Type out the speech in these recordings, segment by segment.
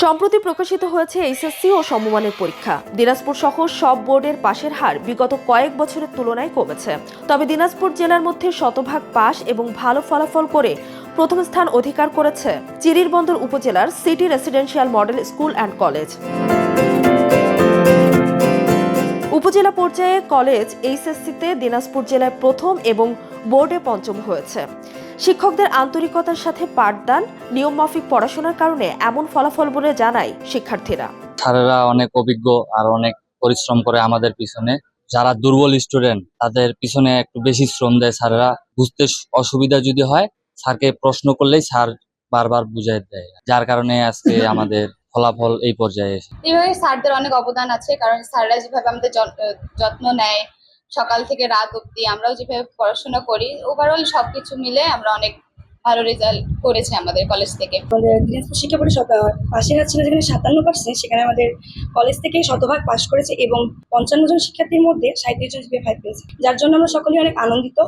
সম্প্রতি প্রকাশিত হয়েছে এইচএসসি ও সমমানের পরীক্ষা। দিনাজপুর সহ সব বোর্ডের পাশের হার বিগত কয়েক বছরের তুলনায় কমেছে। তবে দিনাজপুর জেলার মধ্যে শতভাগ পাস এবং ভালো ফলাফল করে প্রথম স্থান অধিকার করেছে চিরিরবন্দর উপজেলার city residential model school and college. উপজেলা পর্যায়ে কলেজ এইচএসসিতে দিনাজপুর জেলায় প্রথম এবং বোর্ডে পঞ্চম হয়েছে। শিক্ষকদের আন্তরিকতার সাথে পাঠদান, নিয়মমাফিক পড়াশোনার কারণে এমন ফলাফল বলে জানায় শিক্ষার্থীরা। স্যারেরা অনেক অভিজ্ঞ আর অনেক পরিশ্রম করে আমাদের পিছনে। যারা দুর্বল স্টুডেন্ট তাদের পিছনে একটু বেশি শ্রম দেয় স্যারেরা। বুঝতে অসুবিধা যদি হয় স্যারকে প্রশ্ন করলেই স্যার বারবার বুঝিয়ে দেয়, যার কারণে আজকে আমাদের ফলাফল এই পর্যায়ে এসে। এইভাবে স্যারদের অনেক অবদান আছে, কারণ স্যাররা যেভাবে আমাদের যত্ন নেয় সকাল থেকে রাত অব্দি, আমরাও যেভাবে পড়াশোনা করি, ওভারঅল সবকিছু মিলে আমরা অনেক ভালো রেজাল্ট করেছি আমাদের কলেজ থেকে। আমাদের দিনাজপুর শিক্ষা বোর্ডে পাশের হার ছিল যেখানে 57%, সেখানে আমাদের কলেজ থেকে শতভাগ পাস করেছে এবং 55 জন শিক্ষার্থীর মধ্যে 37 জন GPA 5 পেয়েছে, যার জন্য আমরা সকলেই অনেক আনন্দিত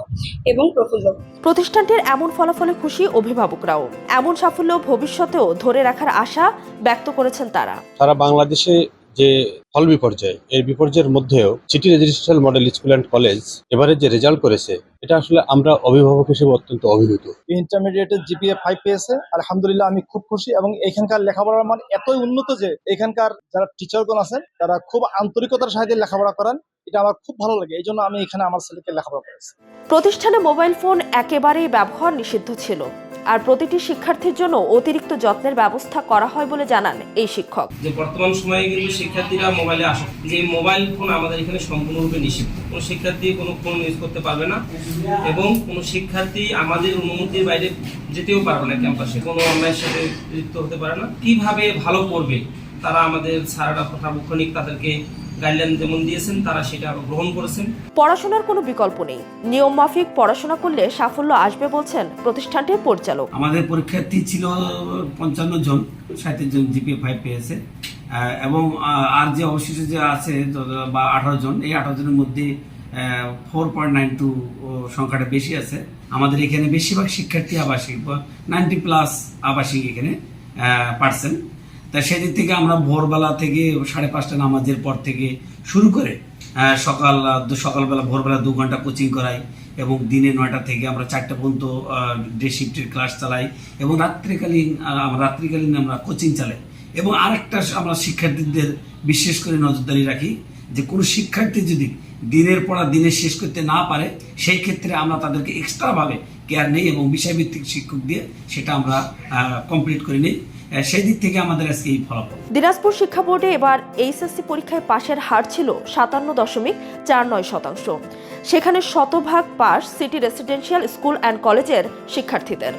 এবং প্রফুল্ল। প্রতিষ্ঠানটির এমন ফলাফলে খুশি অভিভাবকরাও। এমন সাফল্য ভবিষ্যতেও ধরে রাখার আশা ব্যক্ত করেছেন তারা। সারা বাংলাদেশে যে ফল বিপর্যয়, এই বিপর্যয়ের মধ্যেও city registration model school and college এবারে যে রেজাল্ট করেছে, এটা আসলে আমরা অভিভাবক হিসেবে অত্যন্ত অভিভূত। ইন্টারমিডিয়েটের GPA 5 পেয়েছে, আলহামদুলিল্লাহ আমি খুব খুশি। এবং এখানকার লেখাপড়ার মান এতই উন্নত যে এখানকার যারা টিচারগণ আছেন তারা খুব আন্তরিকতার সাথে লেখাপড়া করেন, এটা আমার খুব ভালো লাগে। এই জন্য আমি এখানে আমার ছেলেকে লেখাপড়া করেছি। প্রতিষ্ঠানে মোবাইল ফোন একেবারেই ব্যবহার নিষিদ্ধ ছিল, আর প্রতিটি শিক্ষার্থীর জন্য অতিরিক্ত যত্নের ব্যবস্থা করা হয় বলে জানান এই শিক্ষক। যে বর্তমান সময়ে কিন্তু শিক্ষার্থীরা মোবাইলে আসক্ত, যে মোবাইল ফোন আমাদের এখানে সম্পূর্ণরূপে নিষিদ্ধ। কোনো শিক্ষার্থী কোনো ফোন ইউজ করতে পারবে না এবং কোনো শিক্ষার্থী আমাদের অনুমতির বাইরে যেতেও পারবে না। ক্যাম্পাসে কোনো অন্যায়ের সাথে লিপ্ত হতে পারে না। কিভাবে ভালো করবে তারা আমাদের স্যাররা প্রশাসনিক তাদেরকে গাইডলাইন যেমন দিয়েছেন, তারা সেটা গ্রহণ করেছেন। পড়াশোনার কোনো বিকল্প নেই, নিয়ম মাফিক পড়াশোনা করলে সাফল্য আসবে বলছেন প্রতিষ্ঠানটির পরিচালক। আমাদের পরীক্ষার্থী ছিল 55 জন, 37 জন GPA 5 পেয়েছে এবং আর যে অবশিষ্ট যে আছে বা 18 জন, এই 18 জনের মধ্যে 4.92 সংখ্যাটা বেশি আছে। আমাদের এখানে বেশিরভাগ শিক্ষার্থী আবাসিক, 90+ আবাসিক এখানে পার্সেন্ট। তা সেদিক থেকে আমরা ভোরবেলা থেকে 5:30 নামাজের পর থেকে শুরু করে সকালবেলা ভোরবেলা 2 ঘন্টা কোচিং করাই এবং দিনে 9টা থেকে আমরা 4টা পর্যন্ত ডে শিফটের ক্লাস চালাই এবং রাত্রিকালীন আমরা কোচিং চালাই। এবং আরেকটা আমরা শিক্ষার্থীদের বিশেষ করে নজরদারি রাখি যে কোনো শিক্ষার্থী যদি দিনের পড়া দিনে শেষ করতে না পারে, সেই ক্ষেত্রে আমরা তাদেরকে এক্সট্রাভাবে কেয়ার নেই এবং বিষয়ভিত্তিক শিক্ষক দিয়ে সেটা আমরা কমপ্লিট করে নিই। সেই দিক থেকে আমাদের আজকে এই ফলাফল। দিনাজপুর শিক্ষা বোর্ডে এবার এইচএসসি পরীক্ষায় পাশের হার ছিল 57.49%। সেখানে শতভাগ pass city residential school and কলেজের শিক্ষার্থীদের।